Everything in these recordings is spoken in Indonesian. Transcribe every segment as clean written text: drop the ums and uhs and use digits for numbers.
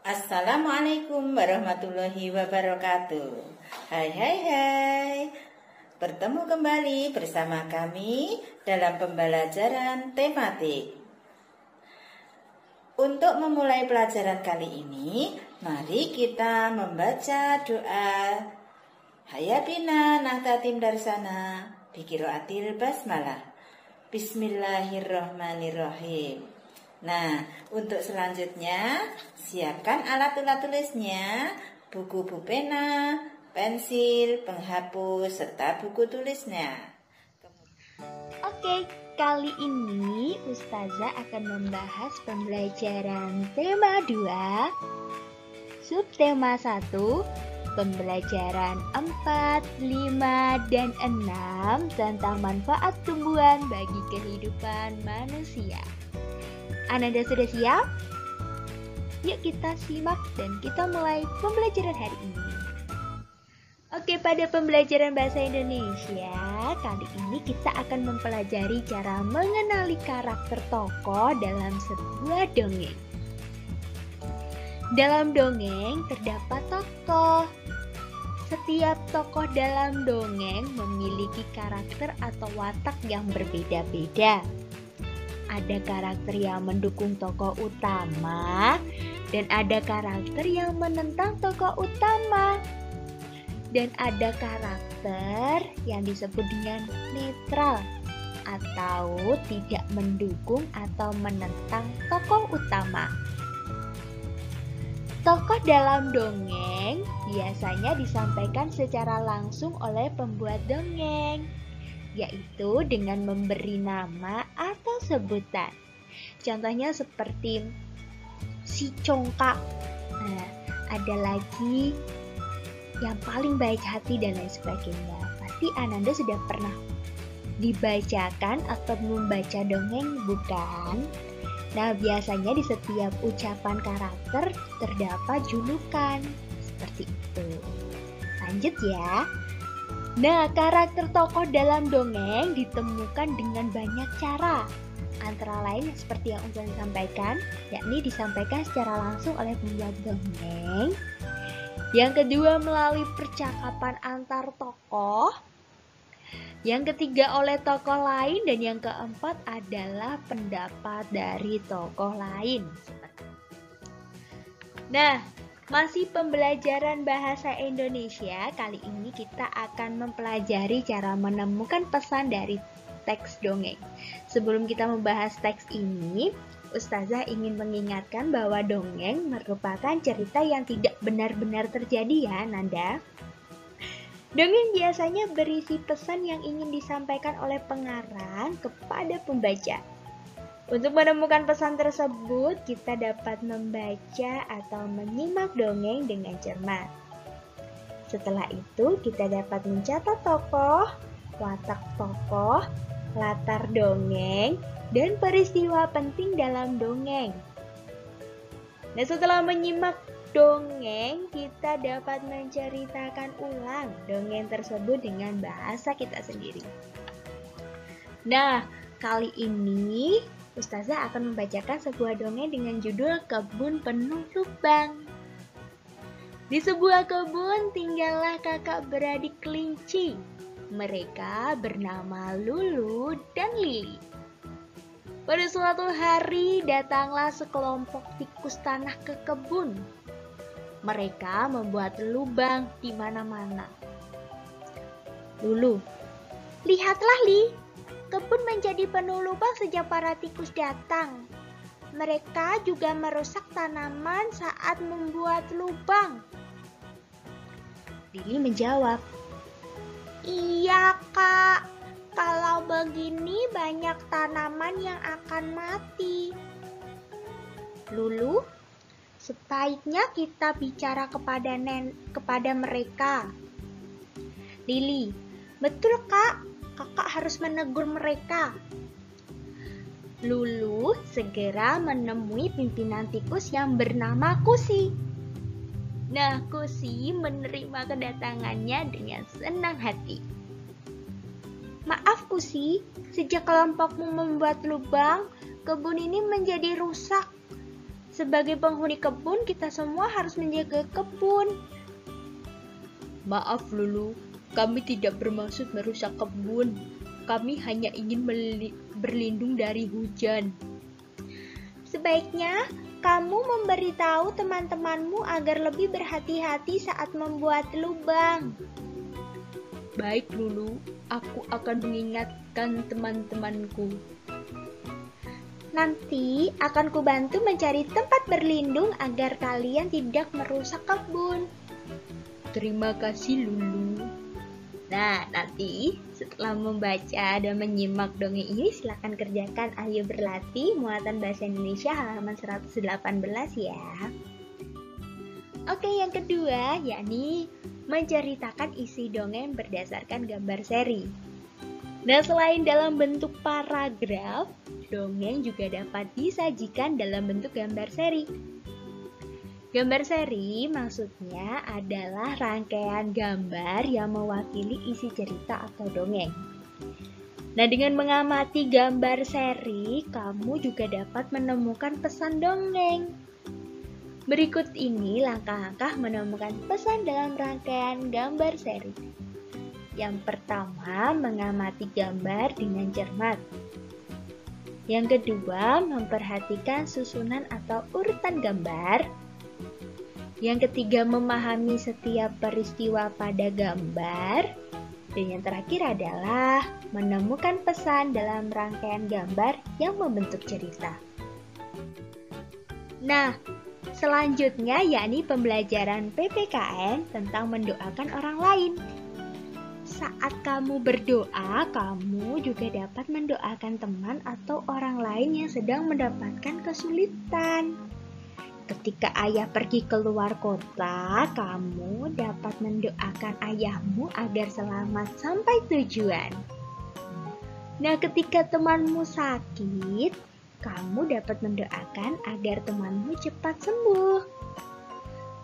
Assalamualaikum warahmatullahi wabarakatuh. Hai. Bertemu kembali bersama kami dalam pembelajaran tematik. Untuk memulai pelajaran kali ini, mari kita membaca doa Hayya bina nahtatim darsana biqiraatil basmalah. Bismillahirrahmanirrahim. Nah, untuk selanjutnya, siapkan alat-alat tulisnya, buku pulpena, pensil, penghapus, serta buku tulisnya. Oke, kali ini Ustazah akan membahas pembelajaran tema 2, subtema 1, pembelajaran 4, 5, dan 6 tentang manfaat tumbuhan bagi kehidupan manusia. Ananda sudah siap? Yuk kita simak dan kita mulai pembelajaran hari ini. Oke, pada pembelajaran bahasa Indonesia, kali ini kita akan mempelajari cara mengenali karakter tokoh dalam sebuah dongeng. Dalam dongeng terdapat tokoh. Setiap tokoh dalam dongeng memiliki karakter atau watak yang berbeda-beda. Ada karakter yang mendukung tokoh utama dan ada karakter yang menentang tokoh utama. Dan ada karakter yang disebut dengan netral atau tidak mendukung atau menentang tokoh utama. Tokoh dalam dongeng biasanya disampaikan secara langsung oleh pembuat dongeng, yaitu dengan memberi nama atau sebutan. Contohnya seperti si congkak. Nah, ada lagi yang paling baik hati dan lain sebagainya. Pasti Ananda sudah pernah dibacakan atau membaca dongeng, bukan? Nah, biasanya di setiap ucapan karakter terdapat julukan. Seperti itu. Lanjut ya. Nah, karakter tokoh dalam dongeng ditemukan dengan banyak cara. Antara lain seperti yang sudah disampaikan, yakni disampaikan secara langsung oleh pembuat dongeng. Yang kedua, melalui percakapan antar tokoh. Yang ketiga, oleh tokoh lain. Dan yang keempat adalah pendapat dari tokoh lain. Nah, masih pembelajaran bahasa Indonesia, kali ini kita akan mempelajari cara menemukan pesan dari teks dongeng. Sebelum kita membahas teks ini, Ustazah ingin mengingatkan bahwa dongeng merupakan cerita yang tidak benar-benar terjadi ya, Nanda. Dongeng biasanya berisi pesan yang ingin disampaikan oleh pengarang kepada pembaca. Untuk menemukan pesan tersebut, kita dapat membaca atau menyimak dongeng dengan cermat. Setelah itu, kita dapat mencatat tokoh, watak tokoh, latar dongeng, dan peristiwa penting dalam dongeng. Nah, setelah menyimak dongeng, kita dapat menceritakan ulang dongeng tersebut dengan bahasa kita sendiri. Nah, kali ini Ustazah akan membacakan sebuah dongeng dengan judul Kebun Penuh Lubang. Di sebuah kebun tinggallah kakak beradik kelinci. Mereka bernama Lulu dan Lili. Pada suatu hari datanglah sekelompok tikus tanah ke kebun. Mereka membuat lubang di mana-mana. Lulu, lihatlah Li, kebun menjadi penuh lubang sejak para tikus datang. Mereka juga merusak tanaman saat membuat lubang. Lili menjawab, "Iya Kak, kalau begini banyak tanaman yang akan mati." Lulu, sebaiknya kita bicara kepada mereka. Lili, betul Kak, Kakak harus menegur mereka. Lulu segera menemui pimpinan tikus yang bernama Kusi. Nah, Kusi menerima kedatangannya dengan senang hati. Maaf Kusi, sejak kelompokmu membuat lubang, kebun ini menjadi rusak. Sebagai penghuni kebun, kita semua harus menjaga kebun. Maaf Lulu, kami tidak bermaksud merusak kebun. Kami hanya ingin berlindung dari hujan. Sebaiknya kamu memberitahu teman-temanmu agar lebih berhati-hati saat membuat lubang. Baik Lulu, aku akan mengingatkan teman-temanku. Nanti akan kubantu mencari tempat berlindung agar kalian tidak merusak kebun. Terima kasih Lulu. Nah, nanti setelah membaca dan menyimak dongeng ini, silakan kerjakan Ayo Berlatih muatan bahasa Indonesia halaman 118 ya. Oke, yang kedua yakni menceritakan isi dongeng berdasarkan gambar seri. Nah, selain dalam bentuk paragraf, dongeng juga dapat disajikan dalam bentuk gambar seri. Gambar seri maksudnya adalah rangkaian gambar yang mewakili isi cerita atau dongeng. Nah, dengan mengamati gambar seri, kamu juga dapat menemukan pesan dongeng. Berikut ini langkah-langkah menemukan pesan dalam rangkaian gambar seri. Yang pertama, mengamati gambar dengan cermat. Yang kedua, memperhatikan susunan atau urutan gambar. Yang ketiga, memahami setiap peristiwa pada gambar. Dan yang terakhir adalah menemukan pesan dalam rangkaian gambar yang membentuk cerita. Nah, selanjutnya yakni pembelajaran PPKN tentang mendoakan orang lain. Saat kamu berdoa, kamu juga dapat mendoakan teman atau orang lain yang sedang mendapatkan kesulitan. Ketika ayah pergi keluar kota, kamu dapat mendoakan ayahmu agar selamat sampai tujuan. Nah, ketika temanmu sakit, kamu dapat mendoakan agar temanmu cepat sembuh.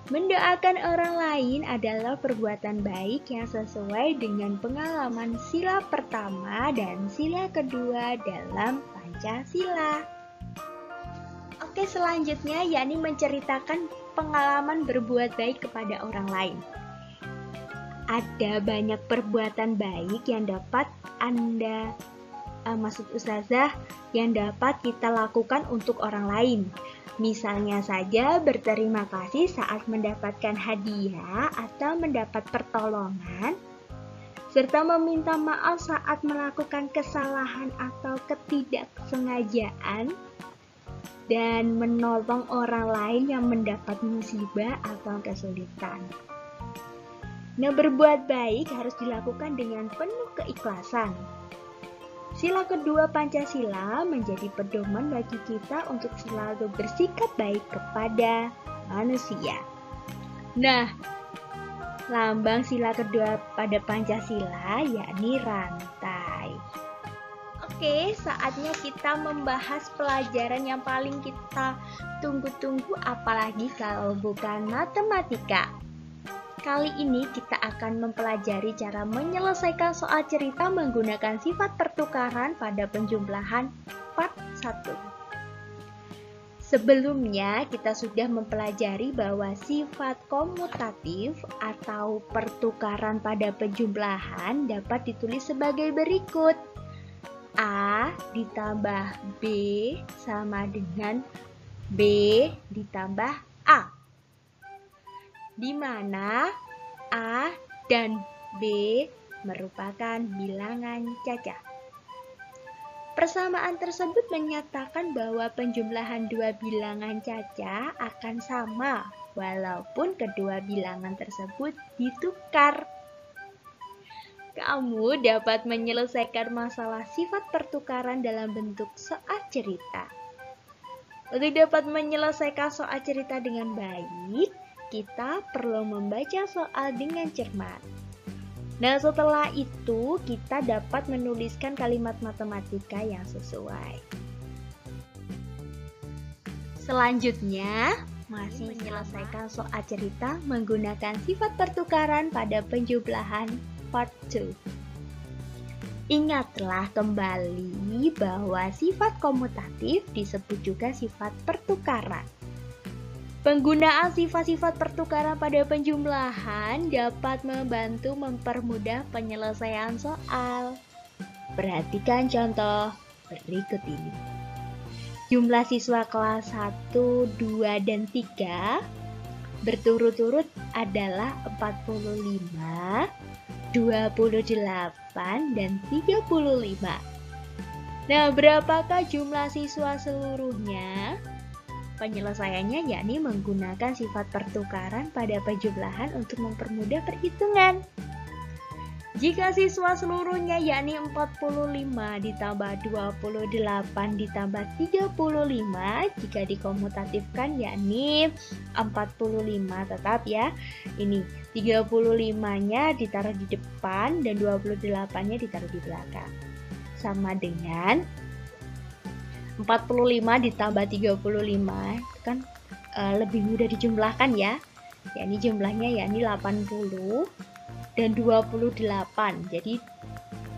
Mendoakan orang lain adalah perbuatan baik yang sesuai dengan pengalaman sila pertama dan sila kedua dalam Pancasila. Oke, selanjutnya yakni menceritakan pengalaman berbuat baik kepada orang lain. Ada banyak perbuatan baik yang dapat Ustazah yang dapat kita lakukan untuk orang lain. Misalnya saja berterima kasih saat mendapatkan hadiah atau mendapat pertolongan, serta meminta maaf saat melakukan kesalahan atau ketidaksengajaan, dan menolong orang lain yang mendapat musibah atau kesulitan. Nah, berbuat baik harus dilakukan dengan penuh keikhlasan. Sila kedua Pancasila menjadi pedoman bagi kita untuk selalu bersikap baik kepada manusia. Nah, lambang sila kedua pada Pancasila yakni rantai. Oke, saatnya kita membahas pelajaran yang paling kita tunggu-tunggu, apalagi kalau bukan matematika. Kali ini kita akan mempelajari cara menyelesaikan soal cerita menggunakan sifat pertukaran pada penjumlahan part 1. Sebelumnya kita sudah mempelajari bahwa sifat komutatif atau pertukaran pada penjumlahan dapat ditulis sebagai berikut. A ditambah B sama dengan B ditambah A, di mana A dan B merupakan bilangan caca. Persamaan tersebut menyatakan bahwa penjumlahan dua bilangan caca akan sama walaupun kedua bilangan tersebut ditukar. Kamu dapat menyelesaikan masalah sifat pertukaran dalam bentuk soal cerita. Untuk dapat menyelesaikan soal cerita dengan baik, kita perlu membaca soal dengan cermat. Nah, setelah itu kita dapat menuliskan kalimat matematika yang sesuai. Selanjutnya, masih menyelesaikan soal cerita menggunakan sifat pertukaran pada penjumlahan part 2. Ingatlah kembali bahwa sifat komutatif disebut juga sifat pertukaran. Penggunaan sifat-sifat pertukaran pada penjumlahan dapat membantu mempermudah penyelesaian soal. Perhatikan contoh berikut ini. Jumlah siswa kelas 1, 2, dan 3 berturut-turut adalah 45, 28, dan 35. Nah, berapakah jumlah siswa seluruhnya? Penyelesaiannya yakni menggunakan sifat pertukaran pada penjumlahan untuk mempermudah perhitungan. Jika siswa seluruhnya yakni 45 ditambah 28 ditambah 35, jika dikomutatifkan yakni 45 tetap ya. Ini 35-nya ditaruh di depan dan 28-nya ditaruh di belakang. Sama dengan 45 ditambah 35 itu kan lebih mudah dijumlahkan ya. Yakni jumlahnya yakni 80 dan 28. Jadi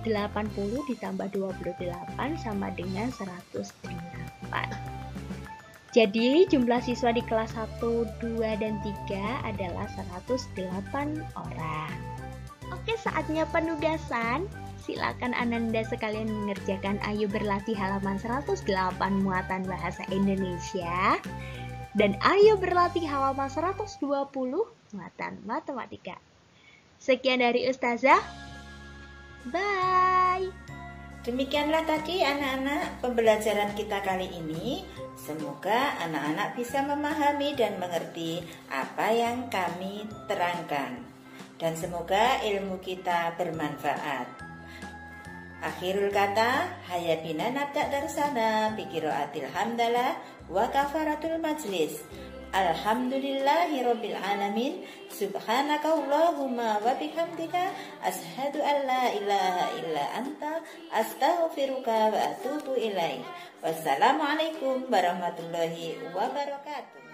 80 ditambah 28 sama dengan 108. Jadi jumlah siswa di kelas 1, 2, dan 3 adalah 108 orang. Oke, saatnya penugasan. Silakan Ananda sekalian mengerjakan. Ayo berlatih halaman 108 muatan bahasa Indonesia. Dan ayo berlatih halaman 120 muatan matematika. Sekian dari Ustazah. Bye. Demikianlah tadi anak-anak pembelajaran kita kali ini. Semoga anak-anak bisa memahami dan mengerti apa yang kami terangkan. Dan semoga ilmu kita bermanfaat. Akhirul kata, hayabina nabda darsana biqiraatil hamdalah wa kafaratul majlis. Alhamdulillahirabbil alamin. Subhanakallahumma wa bihamdika asyhadu an la ilaha illa anta astaghfiruka wa atubu ilaik. Wassalamualaikum warahmatullahi wabarakatuh.